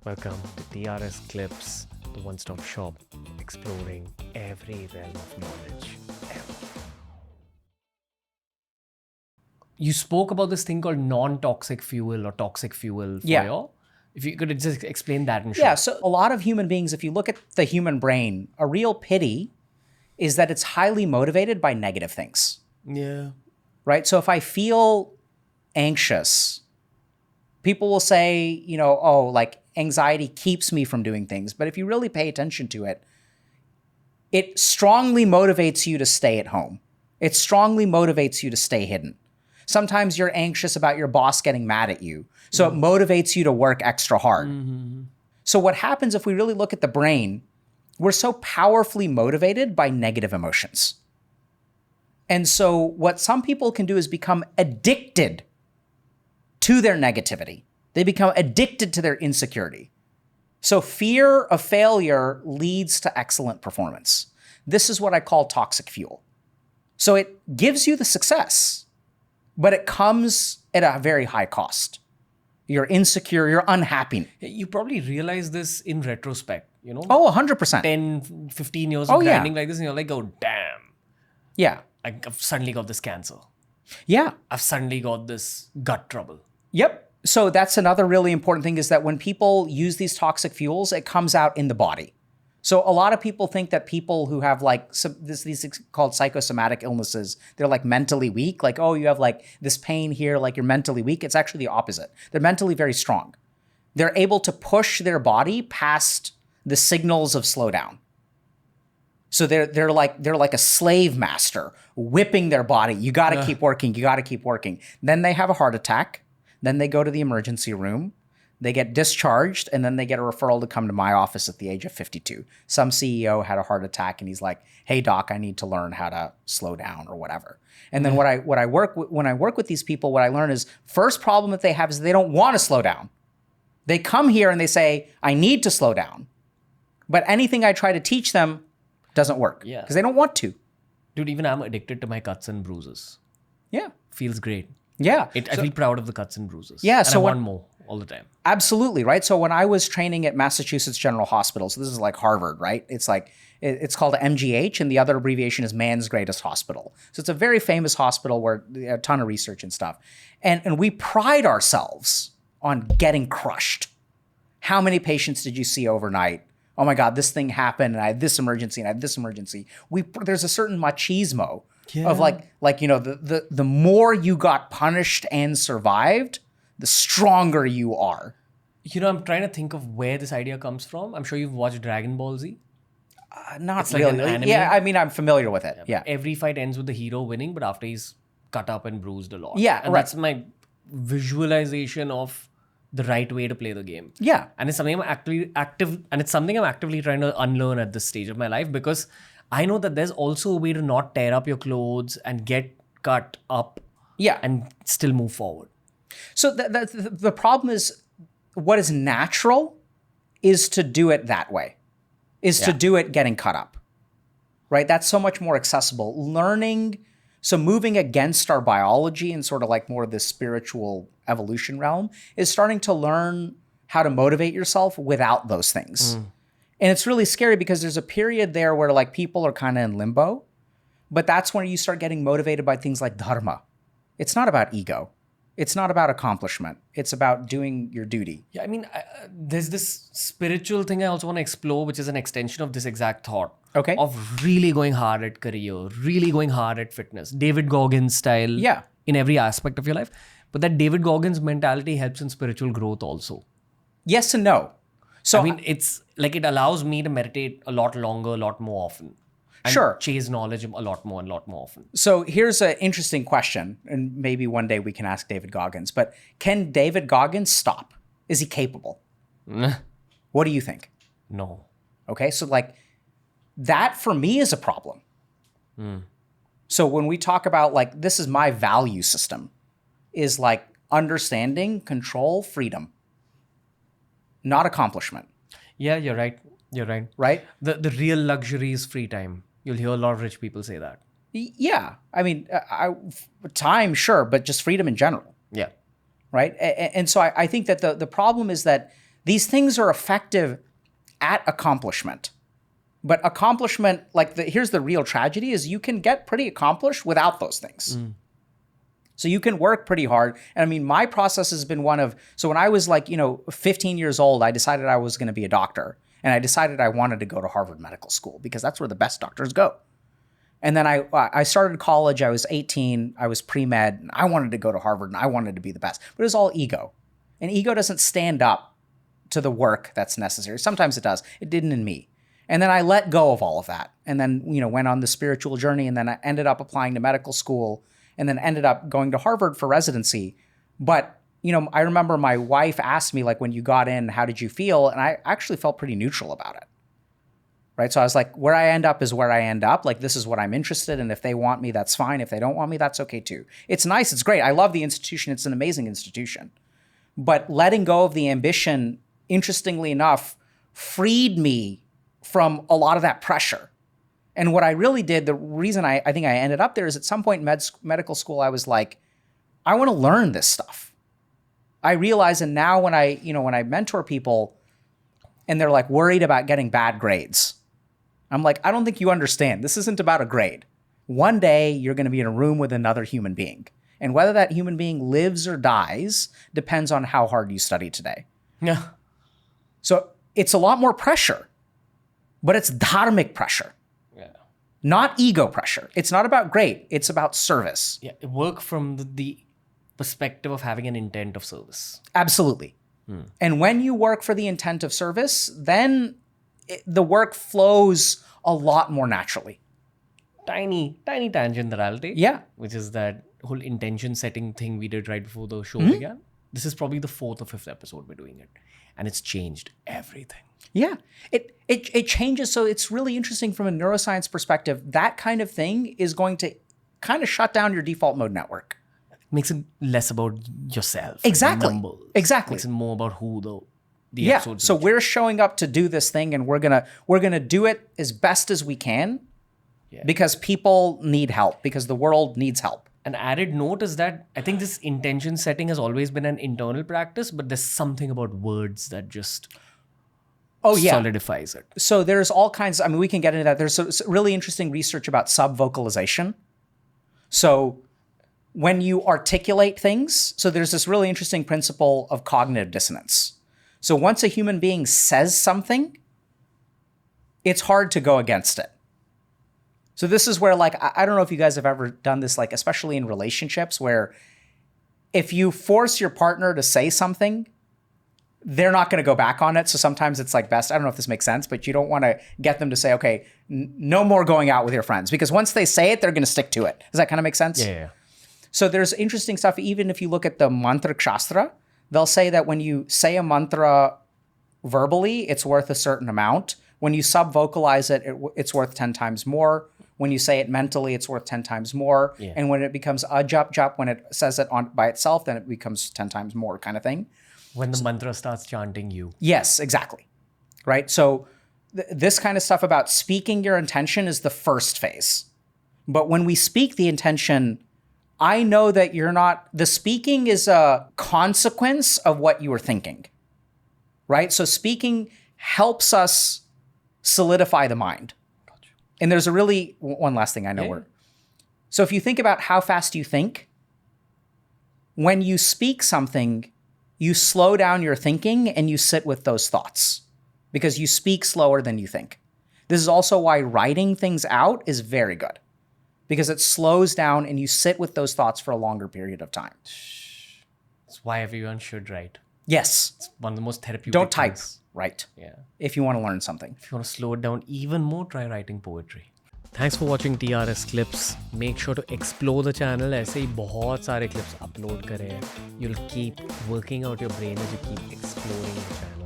Welcome to TRS Clips, the one-stop shop exploring every realm of knowledge ever. You spoke about this thing called non-toxic fuel or toxic fuel for your... If you could just explain that in short. Yeah, so a lot of human beings, if you look at the human brain, a real pity is that it's highly motivated by negative things. Yeah. Right? So if I feel anxious, people will say, anxiety keeps me from doing things. But if you really pay attention to it, it strongly motivates you to stay at home. It strongly motivates you to stay hidden. Sometimes you're anxious about your boss getting mad at you. So it motivates you to work extra hard. Mm-hmm. So what happens if we really look at the brain, we're so powerfully motivated by negative emotions. And so what some people can do is become addicted to their negativity. They become addicted to their insecurity. So fear of failure leads to excellent performance. This is what I call toxic fuel. So it gives you the success, but it comes at a very high cost. You're insecure, you're unhappy. You probably realize this in retrospect, you know? Oh, 100%. 10, 15 years of grinding like this, and you're like, oh, damn. Yeah. I've suddenly got this cancer. Yeah. I've suddenly got this gut trouble. Yep. So that's another really important thing is that when people use these toxic fuels, it comes out in the body. So a lot of people think that people who have these called psychosomatic illnesses, they're like mentally weak. Like, oh, you have like this pain here, like you're mentally weak. It's actually the opposite. They're mentally very strong. They're able to push their body past the signals of slowdown. So they're like a slave master whipping their body. You got to keep working. You got to keep working. Then they have a heart attack. Then they go to the emergency room. They get discharged, and then they get a referral to come to my office at the age of 52. Some CEO had a heart attack, and he's like, "Hey doc, I need to learn how to slow down or whatever." And then when I work with these people, what I learn is first problem that they have is they don't want to slow down. They come here and they say, "I need to slow down," but anything I try to teach them doesn't work because they don't want to. Dude, even I'm addicted to my cuts and bruises. Yeah, feels great. Yeah, I feel proud of the cuts and bruises. Yeah, and I want more all the time. Absolutely, right? So when I was training at Massachusetts General Hospital, so this is like Harvard, right? It's called MGH, and the other abbreviation is Man's Greatest Hospital. So it's a very famous hospital where a ton of research and stuff. And we pride ourselves on getting crushed. How many patients did you see overnight? Oh my God, this thing happened, and I had this emergency, and I had this emergency. There's a certain machismo of the more you got punished and survived, the stronger you are. You know, I'm trying to think of where this idea comes from. I'm sure you've watched Dragon Ball Z. Not it's really. Like an anime. Yeah, I mean, I'm familiar with it. Yeah. Every fight ends with the hero winning, but after he's cut up and bruised a lot. Yeah, and that's my visualization of the right way to play the game. Yeah. And it's something I'm actively trying to unlearn at this stage of my life, because I know that there's also a way to not tear up your clothes and get cut up and still move forward. So the problem is what is natural is to do it that way, to do it getting cut up, right? That's so much more accessible. Moving against our biology and sort of like more of the spiritual evolution realm is starting to learn how to motivate yourself without those things. And it's really scary because there's a period there where like people are kind of in limbo, but that's when you start getting motivated by things like dharma. It's not about ego. It's not about accomplishment. It's about doing your duty. Yeah, I mean, there's this spiritual thing I also want to explore, which is an extension of this exact thought. Okay. Of really going hard at career, really going hard at fitness, David Goggins style in every aspect of your life. But that David Goggins mentality helps in spiritual growth also. Yes and no. So I mean, it's like it allows me to meditate a lot longer, a lot more often. And chase knowledge a lot more often. So here's an interesting question, and maybe one day we can ask David Goggins, but can David Goggins stop? Is he capable? What do you think? No. Okay, so like that for me is a problem. So when we talk about like, this is my value system, is like understanding, control, freedom, not accomplishment. Yeah, you're right. Right? The real luxury is free time. You'll hear a lot of rich people say that. Yeah. I mean, time, sure, but just freedom in general. Yeah. Right? And so I think that the problem is that These things are effective at accomplishment. But accomplishment, here's the real tragedy, is you can get pretty accomplished without those things. So you can work pretty hard. And I mean, my process has been one of, so when I was 15 years old, I decided I was going to be a doctor. And I decided I wanted to go to Harvard Medical School because that's where the best doctors go. And then I started college. I was 18. I was pre-med. And I wanted to go to Harvard and I wanted to be the best. But it was all ego. And ego doesn't stand up to the work that's necessary. Sometimes it does. It didn't in me. And then I let go of all of that. And then, went on the spiritual journey. And then I ended up applying to medical school and then ended up going to Harvard for residency. But I remember my wife asked me, when you got in, how did you feel? And I actually felt pretty neutral about it, right? So I was like, where I end up is where I end up. This is what I'm interested in. If they want me, that's fine. If they don't want me, that's okay too. It's nice. It's great. I love the institution. It's an amazing institution. But letting go of the ambition, interestingly enough, freed me from a lot of that pressure. And what I really did, the reason I think I ended up there is at some point in medical school, I was like, I want to learn this stuff. I realize, and now when I mentor people and they're worried about getting bad grades, I'm like, I don't think you understand. This isn't about a grade. One day you're going to be in a room with another human being. And whether that human being lives or dies depends on how hard you study today. Yeah. So it's a lot more pressure, but it's dharmic pressure. Yeah. Not ego pressure. It's not about grade. It's about service. Yeah. Work from the perspective of having an intent of service. Absolutely. And when you work for the intent of service, then the work flows a lot more naturally. Tiny tangent that I'll take. Yeah. Which is that whole intention setting thing we did right before the show began. This is probably the 4th or 5th episode we're doing it. And it's changed everything. Yeah. It changes. So it's really interesting from a neuroscience perspective. That kind of thing is going to kind of shut down your default mode network. Makes it less about yourself. Exactly. Numbers. Exactly. Makes it more about who the episodes. So we're showing up to do this thing, and we're gonna do it as best as we can, because people need help, because the world needs help. An added note is that I think this intention setting has always been an internal practice, but there's something about words that just solidifies it. So there's all kinds. We can get into that. There's really interesting research about sub-vocalization. So when you articulate things, so there's this really interesting principle of cognitive dissonance. So once a human being says something, it's hard to go against it. So this is where, I don't know if you guys have ever done this, especially in relationships, where if you force your partner to say something, they're not going to go back on it. So sometimes it's best. I don't know if this makes sense, but you don't want to get them to say, okay, no more going out with your friends, because once they say it, they're going to stick to it. Does that kind of make sense? Yeah. So there's interesting stuff. Even if you look at the mantra shastra, they'll say that when you say a mantra verbally, it's worth a certain amount. When you sub-vocalize it, it's worth 10 times more. When you say it mentally, it's worth 10 times more. Yeah. And when it becomes a jap, when it says it by itself, then it becomes 10 times more, kind of thing. When the mantra starts chanting you. Yes, exactly. Right? So this kind of stuff about speaking your intention is the first phase. But when we speak the intention, I know that the speaking is a consequence of what you were thinking, right? So speaking helps us solidify the mind. Gotcha. And there's one last thing I know. So if you think about how fast you think, when you speak something, you slow down your thinking and you sit with those thoughts because you speak slower than you think. This is also why writing things out is very good, because it slows down and you sit with those thoughts for a longer period of time. That's why everyone should write. Yes. It's one of the most therapeutic Don't type, things. write. Yeah. If you want to learn something. If you want to slow it down even more, try writing poetry. Thanks for watching TRS Clips. Make sure to explore the channel. ऐसे ही बहुत सारे clips upload करे हैं. You'll keep working out your brain as you keep exploring the channel.